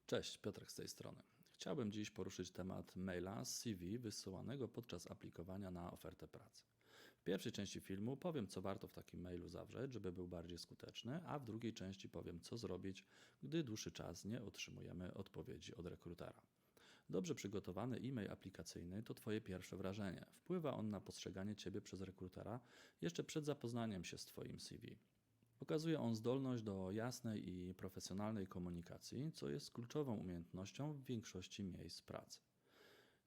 Cześć, Piotrek z tej strony. Chciałbym dziś poruszyć temat maila z CV wysyłanego podczas aplikowania na ofertę pracy. W pierwszej części filmu powiem, co warto w takim mailu zawrzeć, żeby był bardziej skuteczny, a w drugiej części powiem, co zrobić, gdy dłuższy czas nie otrzymujemy odpowiedzi od rekrutera. Dobrze przygotowany e-mail aplikacyjny to Twoje pierwsze wrażenie. Wpływa on na postrzeganie Ciebie przez rekrutera jeszcze przed zapoznaniem się z Twoim CV. Pokazuje on zdolność do jasnej i profesjonalnej komunikacji, co jest kluczową umiejętnością w większości miejsc pracy.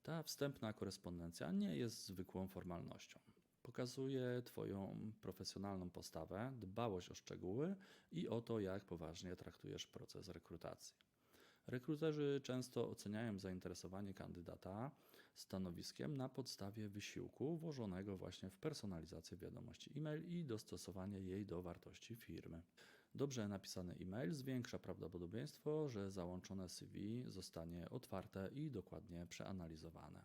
Ta wstępna korespondencja nie jest zwykłą formalnością. Pokazuje Twoją profesjonalną postawę, dbałość o szczegóły i o to, jak poważnie traktujesz proces rekrutacji. Rekruterzy często oceniają zainteresowanie kandydata stanowiskiem na podstawie wysiłku włożonego właśnie w personalizację wiadomości e-mail i dostosowanie jej do wartości firmy. Dobrze napisany e-mail zwiększa prawdopodobieństwo, że załączone CV zostanie otwarte i dokładnie przeanalizowane.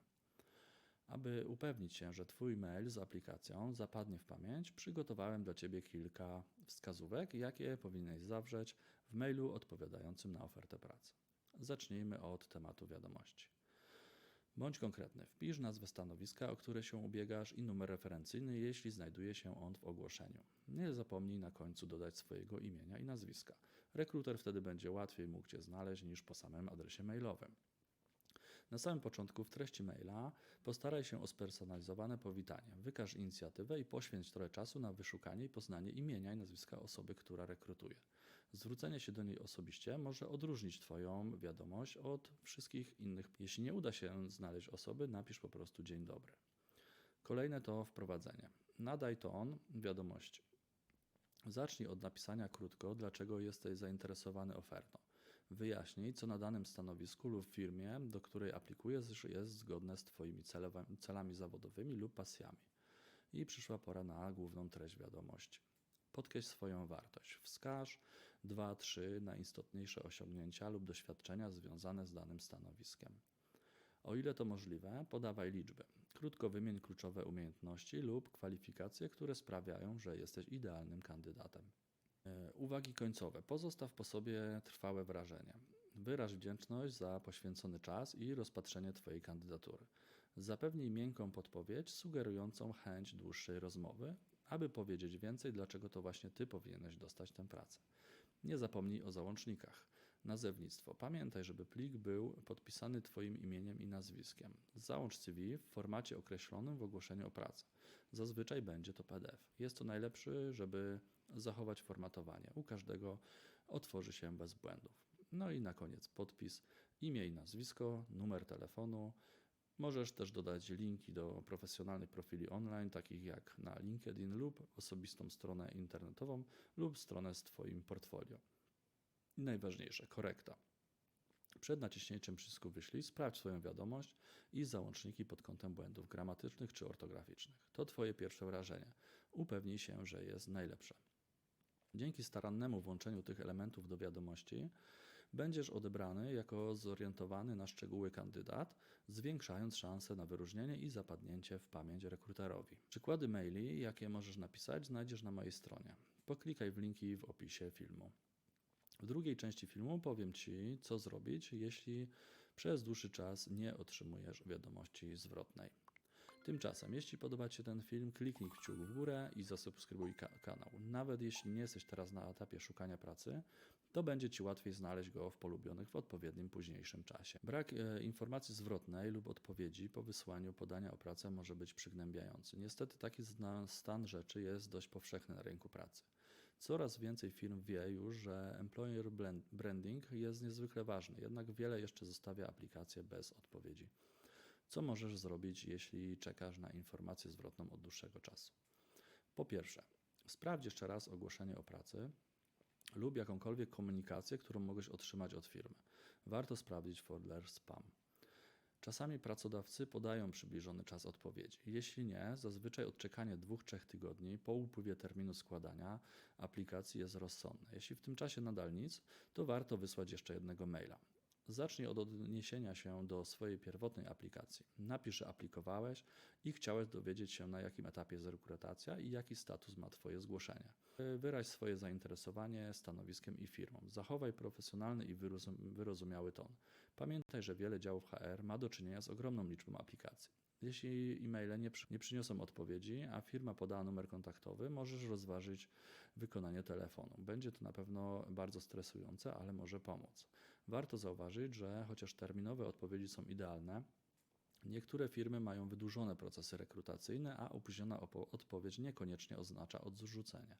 Aby upewnić się, że Twój mail z aplikacją zapadnie w pamięć, przygotowałem dla Ciebie kilka wskazówek, jakie powinieneś zawrzeć w mailu odpowiadającym na ofertę pracy. Zacznijmy od tematu wiadomości. Bądź konkretny. Wpisz nazwę stanowiska, o które się ubiegasz i numer referencyjny, jeśli znajduje się on w ogłoszeniu. Nie zapomnij na końcu dodać swojego imienia i nazwiska. Rekruter wtedy będzie łatwiej mógł Cię znaleźć niż po samym adresie mailowym. Na samym początku w treści maila postaraj się o spersonalizowane powitanie. Wykaż inicjatywę i poświęć trochę czasu na wyszukanie i poznanie imienia i nazwiska osoby, która rekrutuje. Zwrócenie się do niej osobiście może odróżnić Twoją wiadomość od wszystkich innych. Jeśli nie uda się znaleźć osoby, napisz po prostu dzień dobry. Kolejne to wprowadzenie. Nadaj ton wiadomości. Zacznij od napisania krótko, dlaczego jesteś zainteresowany ofertą. Wyjaśnij, co na danym stanowisku lub firmie, do której aplikujesz, jest zgodne z Twoimi celami zawodowymi lub pasjami. I przyszła pora na główną treść wiadomości. Podkreśl swoją wartość. Wskaż 2-3 najistotniejsze osiągnięcia lub doświadczenia związane z danym stanowiskiem. O ile to możliwe, podawaj liczby. Krótko wymień kluczowe umiejętności lub kwalifikacje, które sprawiają, że jesteś idealnym kandydatem. Uwagi końcowe. Pozostaw po sobie trwałe wrażenie. Wyraź wdzięczność za poświęcony czas i rozpatrzenie Twojej kandydatury. Zapewnij miękką podpowiedź sugerującą chęć dłuższej rozmowy, aby powiedzieć więcej, dlaczego to właśnie Ty powinieneś dostać tę pracę. Nie zapomnij o załącznikach. Nazewnictwo. Pamiętaj, żeby plik był podpisany Twoim imieniem i nazwiskiem. Załącz CV w formacie określonym w ogłoszeniu o pracę. Zazwyczaj będzie to PDF. Jest to najlepszy, żeby zachować formatowanie. U każdego otworzy się bez błędów. No i na koniec podpis, imię i nazwisko, numer telefonu. Możesz też dodać linki do profesjonalnych profili online, takich jak na LinkedIn lub osobistą stronę internetową lub stronę z Twoim portfolio. I najważniejsze, korekta. Przed naciśnięciem przycisku wyślij sprawdź swoją wiadomość i załączniki pod kątem błędów gramatycznych czy ortograficznych. To Twoje pierwsze wrażenie. Upewnij się, że jest najlepsze. Dzięki starannemu włączeniu tych elementów do wiadomości będziesz odebrany jako zorientowany na szczegóły kandydat, zwiększając szanse na wyróżnienie i zapadnięcie w pamięć rekruterowi. Przykłady maili, jakie możesz napisać, znajdziesz na mojej stronie. Poklikaj w linki w opisie filmu. W drugiej części filmu powiem Ci, co zrobić, jeśli przez dłuższy czas nie otrzymujesz wiadomości zwrotnej. Tymczasem, jeśli podoba Ci się ten film, kliknij kciuk w górę i zasubskrybuj kanał. Nawet jeśli nie jesteś teraz na etapie szukania pracy, to będzie Ci łatwiej znaleźć go w polubionych w odpowiednim późniejszym czasie. Brak informacji zwrotnej lub odpowiedzi po wysłaniu podania o pracę może być przygnębiający. Niestety taki stan rzeczy jest dość powszechny na rynku pracy. Coraz więcej firm wie już, że employer branding jest niezwykle ważny, jednak wiele jeszcze zostawia aplikacje bez odpowiedzi. Co możesz zrobić, jeśli czekasz na informację zwrotną od dłuższego czasu? Po pierwsze, sprawdź jeszcze raz ogłoszenie o pracy lub jakąkolwiek komunikację, którą mogłeś otrzymać od firmy. Warto sprawdzić folder spam. Czasami pracodawcy podają przybliżony czas odpowiedzi. Jeśli nie, zazwyczaj odczekanie 2-3 tygodni po upływie terminu składania aplikacji jest rozsądne. Jeśli w tym czasie nadal nic, to warto wysłać jeszcze jednego maila. Zacznij od odniesienia się do swojej pierwotnej aplikacji. Napisz, że aplikowałeś i chciałeś dowiedzieć się, na jakim etapie jest rekrutacja i jaki status ma Twoje zgłoszenie. Wyraź swoje zainteresowanie stanowiskiem i firmą. Zachowaj profesjonalny i wyrozumiały ton. Pamiętaj, że wiele działów HR ma do czynienia z ogromną liczbą aplikacji. Jeśli e-maile nie przyniosą odpowiedzi, a firma podała numer kontaktowy, możesz rozważyć wykonanie telefonu. Będzie to na pewno bardzo stresujące, ale może pomóc. Warto zauważyć, że chociaż terminowe odpowiedzi są idealne, niektóre firmy mają wydłużone procesy rekrutacyjne, a opóźniona odpowiedź niekoniecznie oznacza odrzucenie.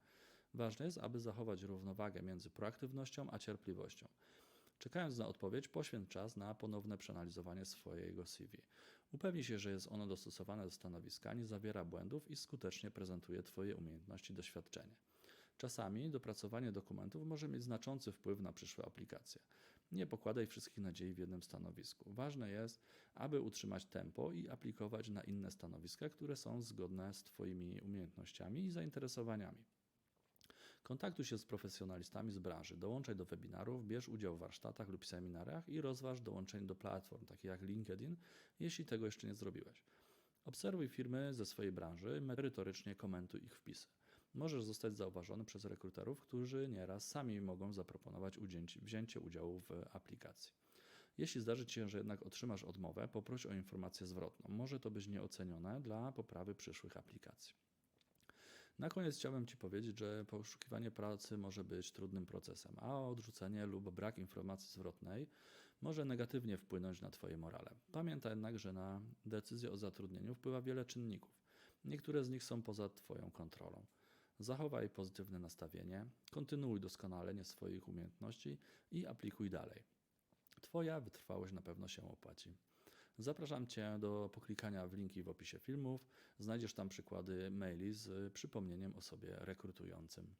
Ważne jest, aby zachować równowagę między proaktywnością a cierpliwością. Czekając na odpowiedź, poświęć czas na ponowne przeanalizowanie swojego CV. Upewnij się, że jest ono dostosowane do stanowiska, nie zawiera błędów i skutecznie prezentuje Twoje umiejętności i doświadczenie. Czasami dopracowanie dokumentów może mieć znaczący wpływ na przyszłe aplikacje. Nie pokładaj wszystkich nadziei w jednym stanowisku. Ważne jest, aby utrzymać tempo i aplikować na inne stanowiska, które są zgodne z Twoimi umiejętnościami i zainteresowaniami. Kontaktuj się z profesjonalistami z branży, dołączaj do webinarów, bierz udział w warsztatach lub seminariach i rozważ dołączenie do platform takich jak LinkedIn, jeśli tego jeszcze nie zrobiłeś. Obserwuj firmy ze swojej branży, merytorycznie komentuj ich wpisy. Możesz zostać zauważony przez rekruterów, którzy nieraz sami mogą zaproponować wzięcie udziału w aplikacji. Jeśli zdarzy Ci się, że jednak otrzymasz odmowę, poproś o informację zwrotną. Może to być nieocenione dla poprawy przyszłych aplikacji. Na koniec chciałbym Ci powiedzieć, że poszukiwanie pracy może być trudnym procesem, a odrzucenie lub brak informacji zwrotnej może negatywnie wpłynąć na Twoje morale. Pamiętaj jednak, że na decyzję o zatrudnieniu wpływa wiele czynników. Niektóre z nich są poza Twoją kontrolą. Zachowaj pozytywne nastawienie, kontynuuj doskonalenie swoich umiejętności i aplikuj dalej. Twoja wytrwałość na pewno się opłaci. Zapraszam Cię do poklikania w linki w opisie filmów. Znajdziesz tam przykłady maili z przypomnieniem o sobie rekrutującym.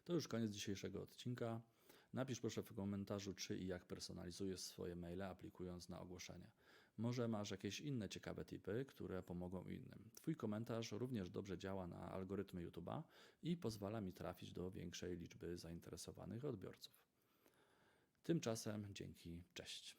To już koniec dzisiejszego odcinka. Napisz proszę w komentarzu, czy i jak personalizujesz swoje maile, aplikując na ogłoszenia. Może masz jakieś inne ciekawe tipy, które pomogą innym. Twój komentarz również dobrze działa na algorytmy YouTube'a i pozwala mi trafić do większej liczby zainteresowanych odbiorców. Tymczasem dzięki, cześć.